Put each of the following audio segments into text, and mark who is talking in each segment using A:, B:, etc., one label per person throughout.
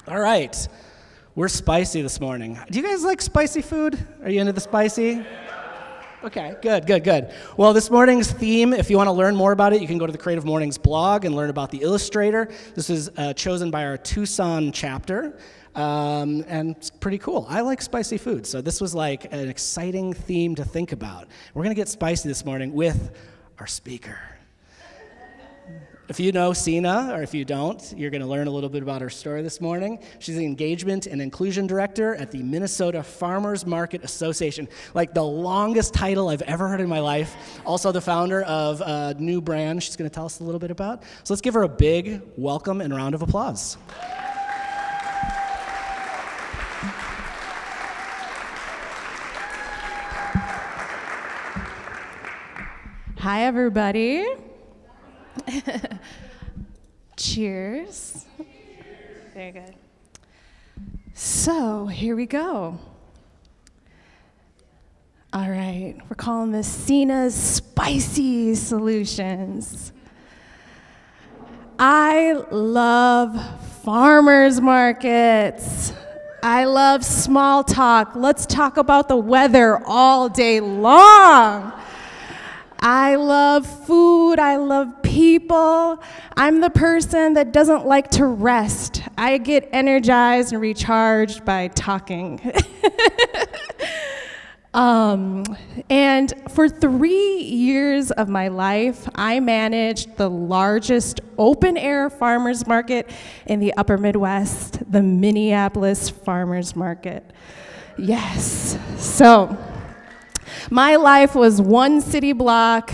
A: All right, we're spicy this morning. Do you guys like spicy food? Are you into the spicy? Okay, good. Well, this morning's theme, if you want to learn more about it, you can go to the Creative Mornings blog and learn about the illustrator. This is chosen by our Tucson chapter, and it's pretty cool. I like spicy food, so this was like an exciting theme to think about. We're going to get spicy this morning with our speaker. If you know Sina, or if you don't, you're going to learn a little bit about her story this morning. She's the Engagement and Inclusion Director at the Minnesota Farmers Market Association. Like the longest title I've ever heard in my life. Also the founder of a new brand she's going to tell us a little bit about. So let's give her a big welcome and round of applause.
B: Hi, everybody. Cheers. Very good. So here we go. All right, we're calling this Sina's Spicy Solutions. I love farmers markets. I love small talk. Let's talk about the weather all day long. I love food, I love people. I'm the person that doesn't like to rest. I get energized and recharged by talking. And for 3 years of my life, I managed the largest open-air farmers market in the upper Midwest, the Minneapolis Farmers Market. Yes, so my life was one city block,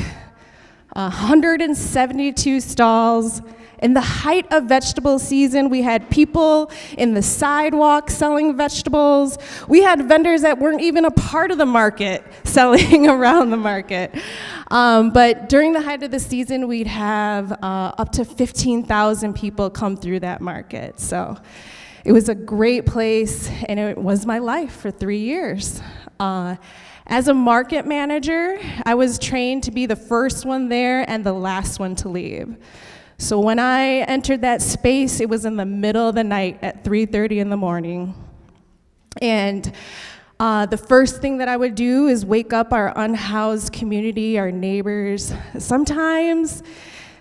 B: 172 stalls. In the height of vegetable season, we had people in the sidewalk selling vegetables. We had vendors that weren't even a part of the market selling around the market. But during the height of the season, we'd have up to 15,000 people come through that market. So it was a great place, and it was my life for 3 years. As a market manager, I was trained to be the first one there and the last one to leave. So when I entered that space, it was in the middle of the night at 3:30 in the morning. And the first thing that I would do is wake up our unhoused community, our neighbors. Sometimes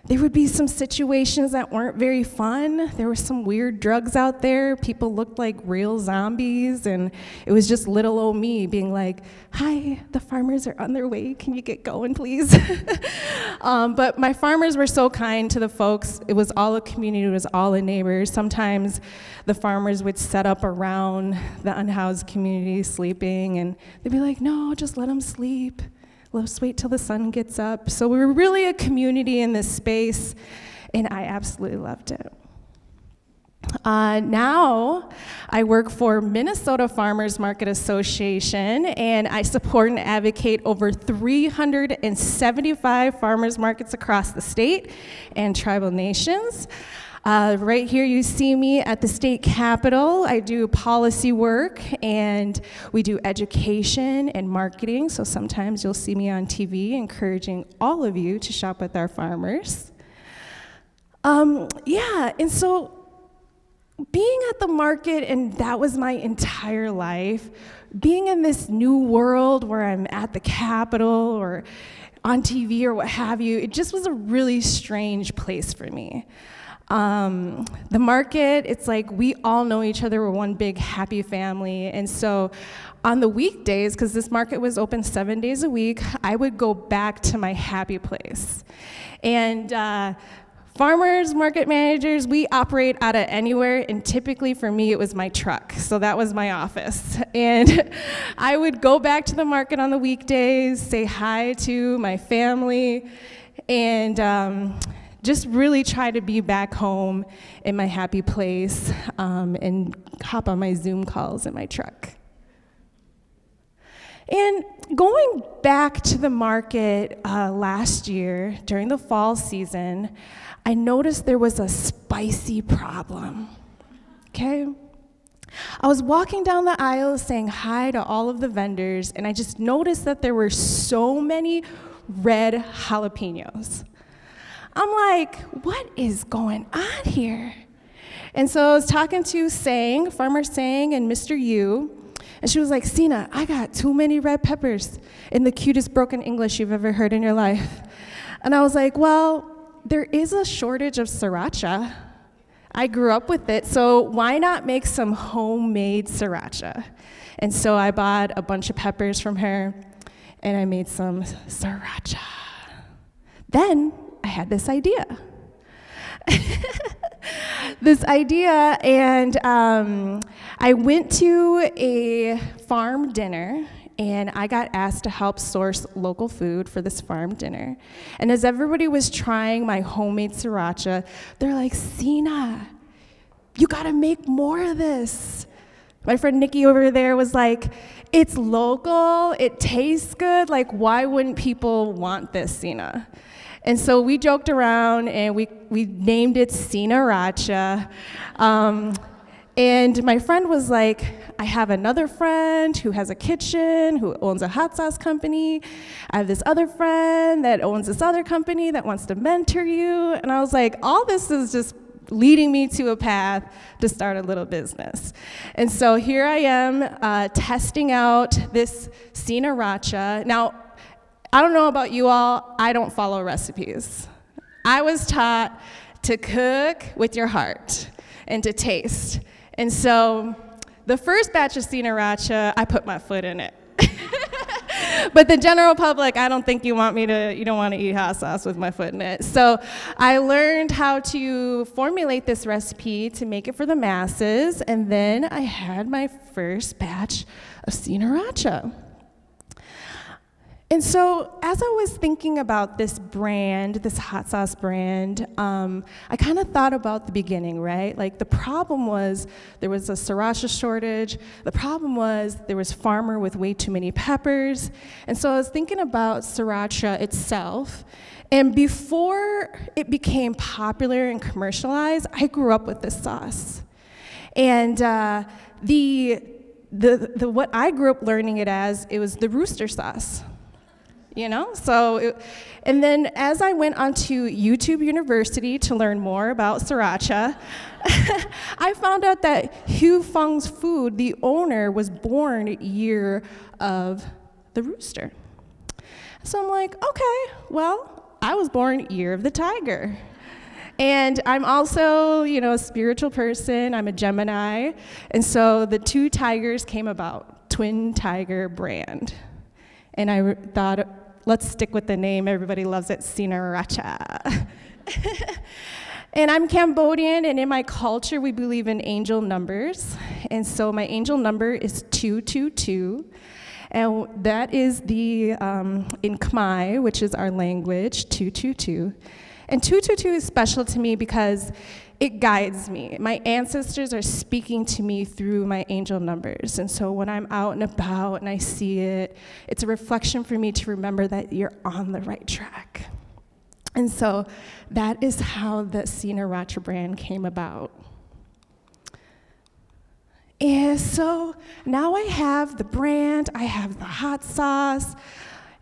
B: there would be some situations that weren't very fun. There were some weird drugs out there. People looked like real zombies, and it was just little old me being like, hi, the farmers are on their way. Can you get going, please? But my farmers were so kind to the folks. It was all a community. It was all the neighbors. Sometimes the farmers would set up around the unhoused community sleeping, and they'd be like, no, just let them sleep. Let's wait till the sun gets up. So we were really a community in this space, and I absolutely loved it. Now I work for Minnesota Farmers Market Association, and I support and advocate over 375 farmers markets across the state and tribal nations. Right here you see me at the state capitol. I do policy work, and we do education and marketing, so sometimes you'll see me on TV encouraging all of you to shop with our farmers. And so being at the market, and that was my entire life, being in this new world where I'm at the capitol or on TV or what have you, it just was a really strange place for me. The market, it's like we all know each other. We're one big happy family. And so on the weekdays, because this market was open 7 days a week, I would go back to my happy place. And farmers market managers, we operate out of anywhere, and typically for me it was my truck, so that was my office. And I would go back to the market on the weekdays, say hi to my family, and just really try to be back home in my happy place, and hop on my Zoom calls in my truck. And going back to the market last year during the fall season, I noticed there was a spicy problem, okay? I was walking down the aisle saying hi to all of the vendors, and I just noticed that there were so many red jalapenos. I'm like, what is going on here? And so I was talking to Farmer Sang and Mr. Yu, and she was like, Sina, I got too many red peppers in the cutest broken English you've ever heard in your life. And I was like, well, there is a shortage of sriracha. I grew up with it, so why not make some homemade sriracha? And so I bought a bunch of peppers from her, and I made some sriracha. Then I had this idea. And I went to a farm dinner, and I got asked to help source local food for this farm dinner. And as everybody was trying my homemade sriracha, they're like, Sina, you gotta make more of this. My friend Nikki over there was like, it's local, it tastes good, like why wouldn't people want this, Sina? And so we joked around and we named it Sinaracha. And my friend was like, I have another friend who has a kitchen, who owns a hot sauce company. I have this other friend that owns this other company that wants to mentor you. And I was like, all this is just leading me to a path to start a little business. And so here I am testing out this Sinaracha. Now, I don't know about you all, I don't follow recipes. I was taught to cook with your heart and to taste. And so the first batch of Sinaracha, I put my foot in it. But the general public, I don't think you don't want to eat hot sauce with my foot in it. So I learned how to formulate this recipe to make it for the masses, and then I had my first batch of Sinaracha. And so as I was thinking about this brand, this hot sauce brand, I kind of thought about the beginning, right? Like the problem was there was a sriracha shortage. The problem was there was farmer with way too many peppers. And so I was thinking about sriracha itself. And before it became popular and commercialized, I grew up with this sauce. And what I grew up learning it as, it was the rooster sauce. You know, and then as I went onto YouTube University to learn more about sriracha, I found out that Hugh Fung's Food, the owner, was born year of the rooster. So I'm like, okay, well, I was born year of the tiger. And I'm also, a spiritual person. I'm a Gemini. And so the two tigers came about, Twin Tiger brand. And I thought, let's stick with the name. Everybody loves it, Sinaracha. And I'm Cambodian, and in my culture, we believe in angel numbers. And so my angel number is 222. And that is in Khmer, which is our language, 222. And 222 is special to me because it guides me. My ancestors are speaking to me through my angel numbers. And so when I'm out and about and I see it, it's a reflection for me to remember that you're on the right track. And so that is how the Sinaracha brand came about. And so now I have the brand, I have the hot sauce,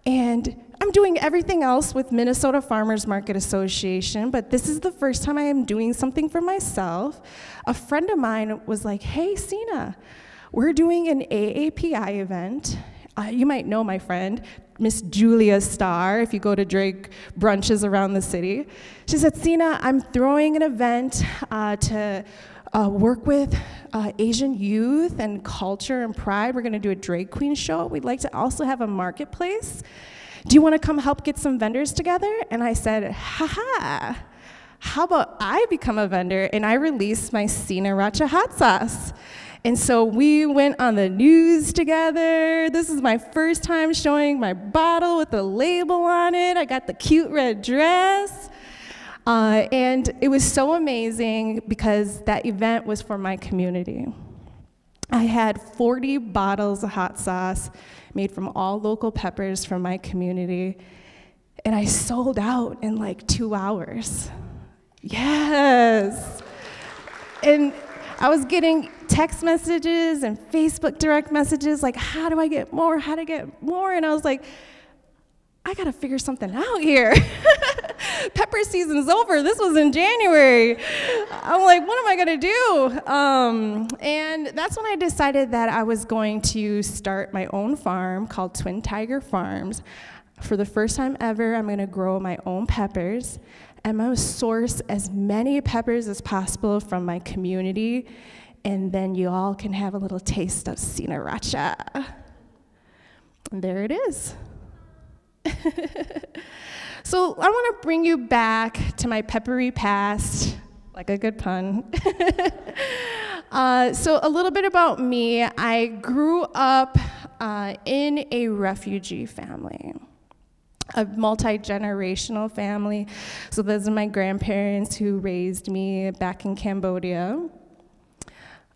B: and I'm doing everything else with Minnesota Farmers Market Association, but this is the first time I am doing something for myself. A friend of mine was like, hey, Sina, we're doing an AAPI event. You might know my friend, Miss Julia Starr, if you go to Drake brunches around the city. She said, Sina, I'm throwing an event to work with Asian youth and culture and pride. We're gonna do a drag queen show. We'd like to also have a marketplace. Do you want to come help get some vendors together? And I said, haha, how about I become a vendor and I release my Sinaracha hot sauce? And so we went on the news together. This is my first time showing my bottle with the label on it. I got the cute red dress. And it was so amazing because that event was for my community. I had 40 bottles of hot sauce made from all local peppers from my community, and I sold out in like 2 hours. Yes. And I was getting text messages and Facebook direct messages like, how do I get more, how to get more? And I was like, I gotta figure something out here. Pepper season's over. This was in January. I'm like, what am I gonna do? And that's when I decided that I was going to start my own farm called Twin Tiger Farms. For the first time ever, I'm gonna grow my own peppers. I'm gonna source as many peppers as possible from my community, and then you all can have a little taste of Sina War. And there it is. So I want to bring you back to my peppery past, like a good pun. So a little bit about me. I grew up in a refugee family, a multi-generational family. So those are my grandparents who raised me back in Cambodia.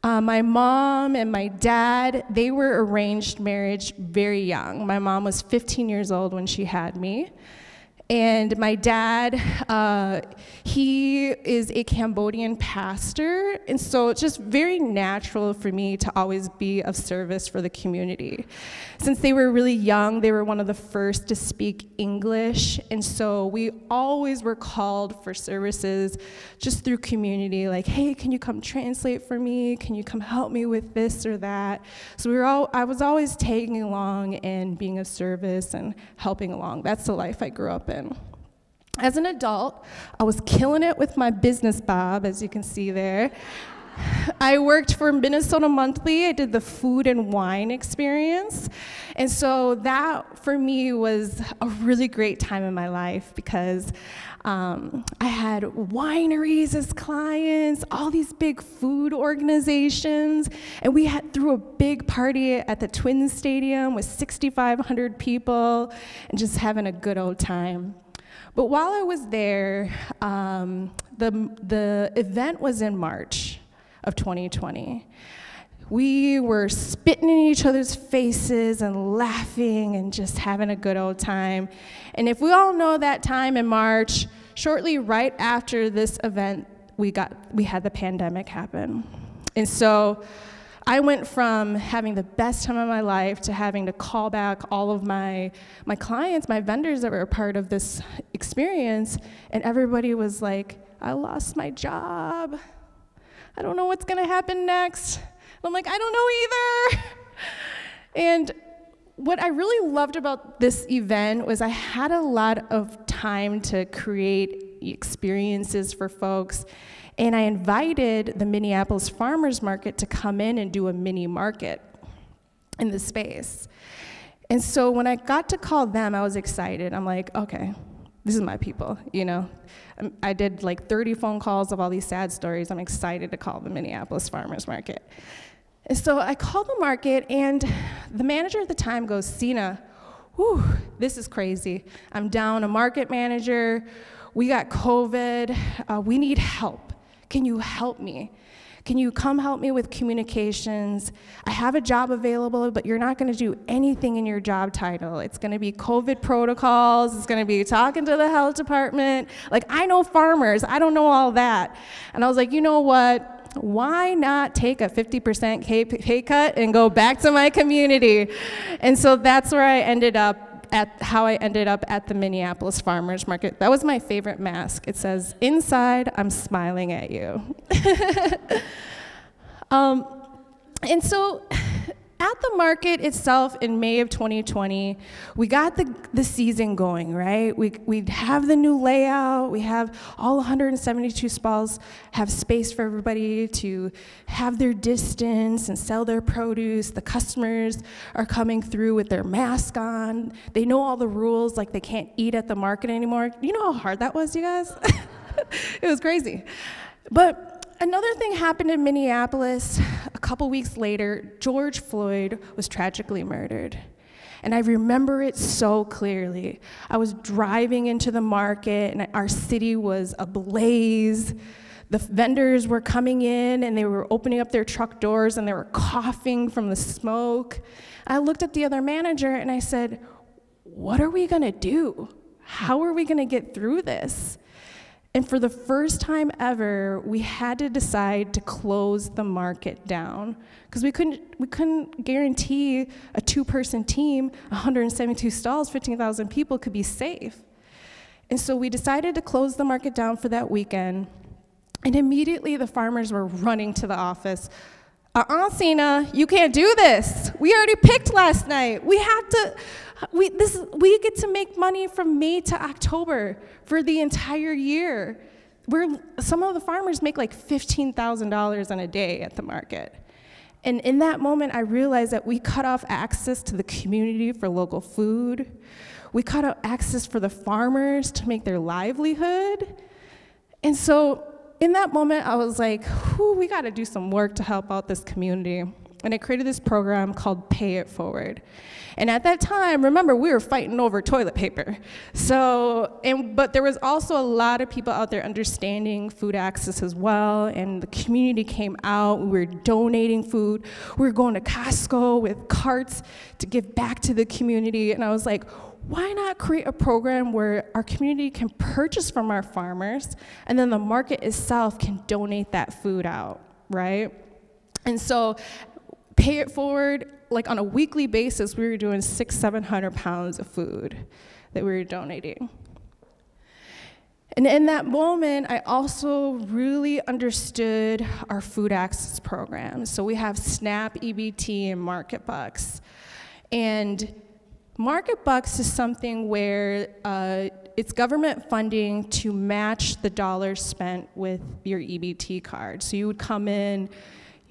B: My mom and my dad, they were arranged marriage very young. My mom was 15 years old when she had me. And my dad, he is a Cambodian pastor, and so it's just very natural for me to always be of service for the community. Since they were really young, they were one of the first to speak English, and so we always were called for services just through community, like, hey, can you come translate for me? Can you come help me with this or that? So I was always tagging along and being of service and helping along. That's the life I grew up in. As an adult, I was killing it with my business bob, as you can see there. I worked for Minnesota Monthly. I did the food and wine experience. And so that, for me, was a really great time in my life because I had wineries as clients, all these big food organizations, and we threw a big party at the Twins Stadium with 6,500 people and just having a good old time. But while I was there, the event was in March of 2020. We were spitting in each other's faces and laughing and just having a good old time. And if we all know that time in March, shortly right after this event, we had the pandemic happen. And so I went from having the best time of my life to having to call back all of my clients, my vendors that were a part of this experience, and everybody was like, I lost my job. I don't know what's gonna happen next. I'm like, I don't know either. And what I really loved about this event was I had a lot of time to create experiences for folks, and I invited the Minneapolis Farmers Market to come in and do a mini market in the space. And so when I got to call them, I was excited. I'm like, okay, this is my people, you know? I did like 30 phone calls of all these sad stories. I'm excited to call the Minneapolis Farmers Market. And so I called the market, and the manager at the time goes, Sina, whew, this is crazy. I'm down a market manager. We got COVID. We need help. Can you help me? Can you come help me with communications? I have a job available, but you're not gonna do anything in your job title. It's gonna be COVID protocols, it's gonna be talking to the health department. Like, I know farmers, I don't know all that. And I was like, you know what? Why not take a 50% pay cut and go back to my community? And so that's where I ended up how I ended up at the Minneapolis Farmers Market. That was my favorite mask. It says, inside, I'm smiling at you. And so at the market itself in May of 2020, we got the season going, right? We have the new layout. We have all 172 stalls have space for everybody to have their distance and sell their produce. The customers are coming through with their mask on. They know all the rules, like they can't eat at the market anymore. You know how hard that was, you guys? It was crazy. But another thing happened in Minneapolis. A couple weeks later, George Floyd was tragically murdered. And I remember it so clearly. I was driving into the market, and our city was ablaze. The vendors were coming in, and they were opening up their truck doors, and they were coughing from the smoke. I looked at the other manager, and I said, what are we gonna do? How are we gonna get through this? And for the first time ever, we had to decide to close the market down because we couldn't guarantee a two-person team, 172 stalls, 15,000 people could be safe. And so we decided to close the market down for that weekend. And immediately the farmers were running to the office. Sina, you can't do this. We already picked last night. We get to make money from May to October for the entire year. Some of the farmers make like $15,000 in a day at the market. And in that moment, I realized that we cut off access to the community for local food. We cut off access for the farmers to make their livelihood. And so in that moment, I was like, we got to do some work to help out this community. And I created this program called Pay It Forward. And at that time, remember, we were fighting over toilet paper. But there was also a lot of people out there understanding food access as well, and the community came out. We were donating food. We were going to Costco with carts to give back to the community. And I was like, why not create a program where our community can purchase from our farmers, and then the market itself can donate that food out, right? And so Pay It Forward, like on a weekly basis, we were doing 600-700 pounds of food that we were donating. And in that moment, I also really understood our food access programs. So we have SNAP, EBT, and Market Bucks. And Market Bucks is something where it's government funding to match the dollars spent with your EBT card. So you would come in,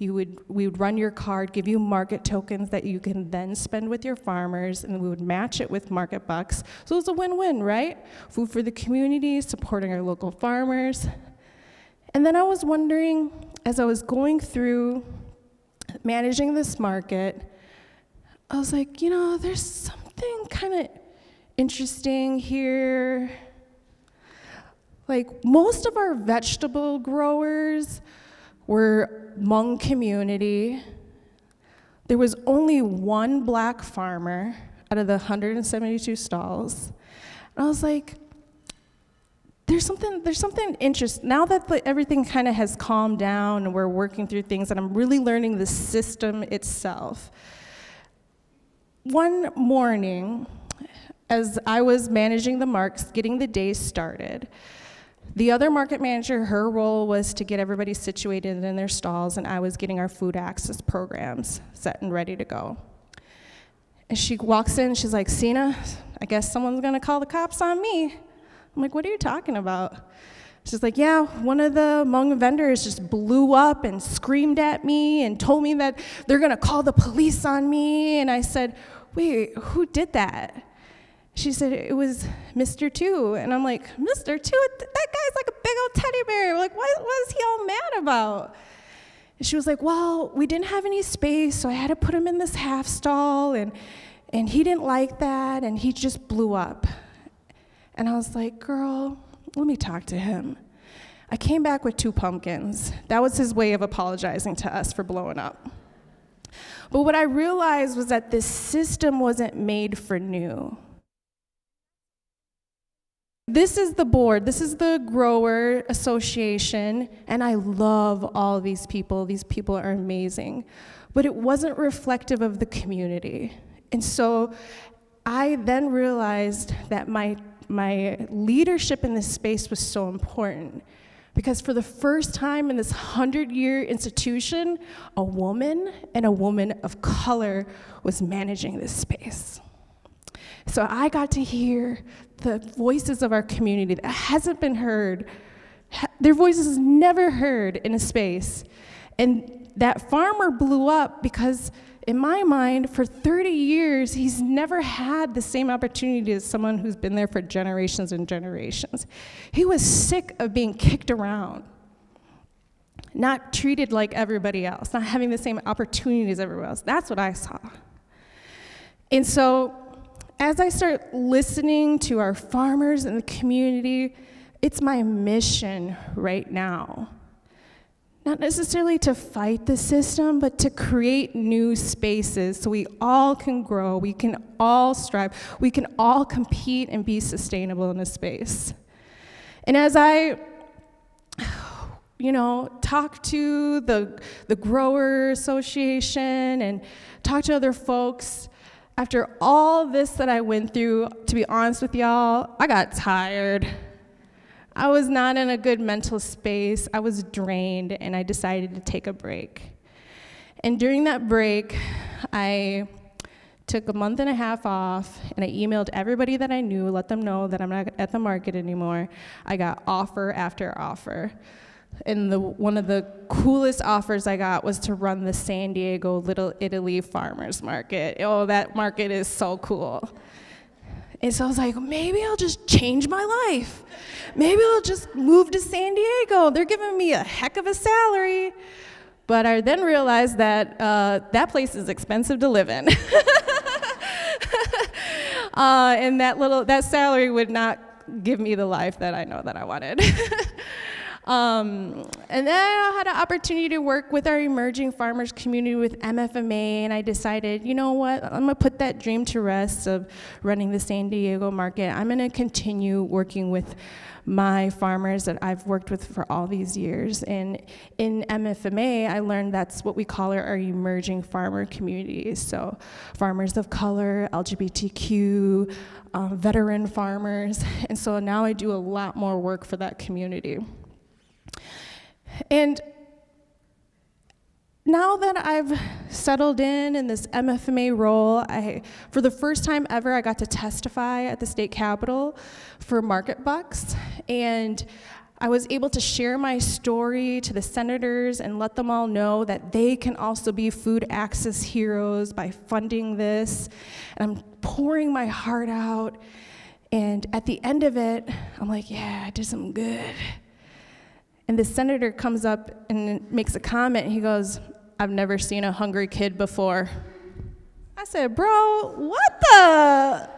B: we would run your card, give you market tokens that you can then spend with your farmers, and we would match it with Market Bucks. So it's a win-win, right? Food for the community, supporting our local farmers. And then I was wondering, as I was going through managing this market, I was like, there's something kind of interesting here. Like, most of our vegetable growers were Hmong community. There was only one black farmer out of the 172 stalls. And I was like, there's something interesting. Now that everything kind of has calmed down and we're working through things and I'm really learning the system itself. One morning, as I was managing the marks, getting the day started, the other market manager, her role was to get everybody situated in their stalls, and I was getting our food access programs set and ready to go. And she walks in, she's like, Sina, I guess someone's gonna call the cops on me. I'm like, what are you talking about? She's like, yeah, one of the Hmong vendors just blew up and screamed at me and told me that they're gonna call the police on me. And I said, wait, who did that? She said, it was Mr. Two. And I'm like, Mr. Two? That guy's like a big old teddy bear. Like, what is he all mad about? And she was like, well, we didn't have any space, so I had to put him in this half stall, and he didn't like that, and he just blew up. And I was like, girl, let me talk to him. I came back with 2 pumpkins. That was his way of apologizing to us for blowing up. But what I realized was that this system wasn't made for new. This is the board, this is the grower association, and I love all these people. These people are amazing. But it wasn't reflective of the community. And so I then realized that my leadership in this space was so important, because for the first time in this 100-year institution, a woman and a woman of color was managing this space. So I got to hear the voices of our community that hasn't been heard. Their voices never heard in a space. And that farmer blew up because, in my mind, for 30 years, he's never had the same opportunity as someone who's been there for generations and generations. He was sick of being kicked around, not treated like everybody else, not having the same opportunities as everyone else. That's what I saw. And so, as I start listening to our farmers and the community, it's my mission right now. Not necessarily to fight the system, but to create new spaces so we all can grow, we can all strive, we can all compete and be sustainable in a space. And as I talk to the grower association and talk to other folks, After all this that I went through, to be honest with y'all, I got tired. I was not in a good mental space. I was drained, and I decided to take a break. And during that break, I took a month and a half off, and I emailed everybody that I knew, let them know that I'm not at the market anymore. I got offer after offer. And one of the coolest offers I got was to run the San Diego Little Italy Farmers Market. Oh, that market is so cool. And so I was like, maybe I'll just change my life. Maybe I'll just move to San Diego. They're giving me a heck of a salary. But I then realized that that place is expensive to live in. And that salary would not give me the life that I know that I wanted. And then I had an opportunity to work with our emerging farmers community with MFMA, and I decided, you know what, I'm gonna put that dream to rest of running the San Diego market. I'm gonna continue working with my farmers that I've worked with for all these years. And in MFMA, I learned that's what we call our emerging farmer communities. So farmers of color, LGBTQ, veteran farmers. And so now I do a lot more work for that community. And now that I've settled in this MFMA role, for the first time ever, I got to testify at the state capitol for Market Bucks, and I was able to share my story to the senators and let them all know that they can also be food access heroes by funding this. And I'm pouring my heart out, and at the end of it, I'm like, yeah, I did something good. And the senator comes up and makes a comment, and he goes, I've never seen a hungry kid before. I said, bro, what the?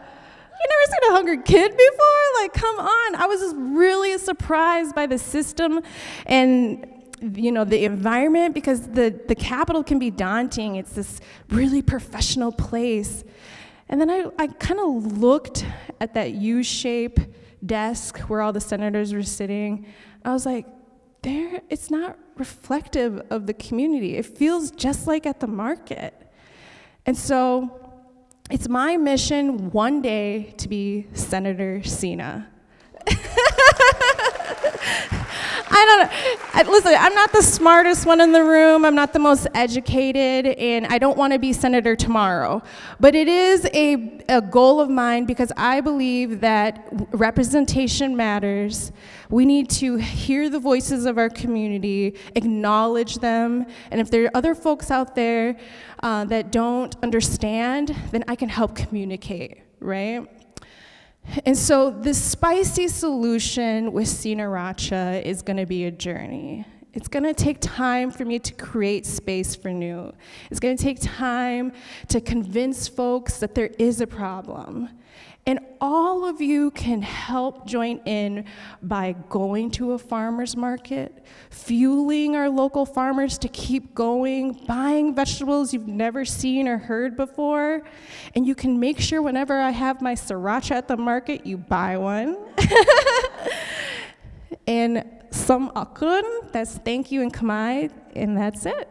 B: You never seen a hungry kid before? Like, come on. I was just really surprised by the system and, you know, the environment, because the Capitol can be daunting. It's this really professional place. And then I kind of looked at that U-shaped desk where all the senators were sitting. I was like, it's not reflective of the community. It feels just like at the market. And so it's my mission one day to be Senator Sina. I don't know. Listen, I'm not the smartest one in the room. I'm not the most educated, and I don't want to be senator tomorrow. But it is a goal of mine, because I believe that representation matters. We need to hear the voices of our community, acknowledge them, and if there are other folks out there that don't understand, then I can help communicate, right? And so this spicy solution with Sriracha is going to be a journey. It's going to take time for me to create space for new. It's going to take time to convince folks that there is a problem. And all of you can help join in by going to a farmer's market, fueling our local farmers to keep going, buying vegetables you've never seen or heard before. And you can make sure whenever I have my sriracha at the market, you buy one. And some akun, that's thank you in Khmer, and that's it.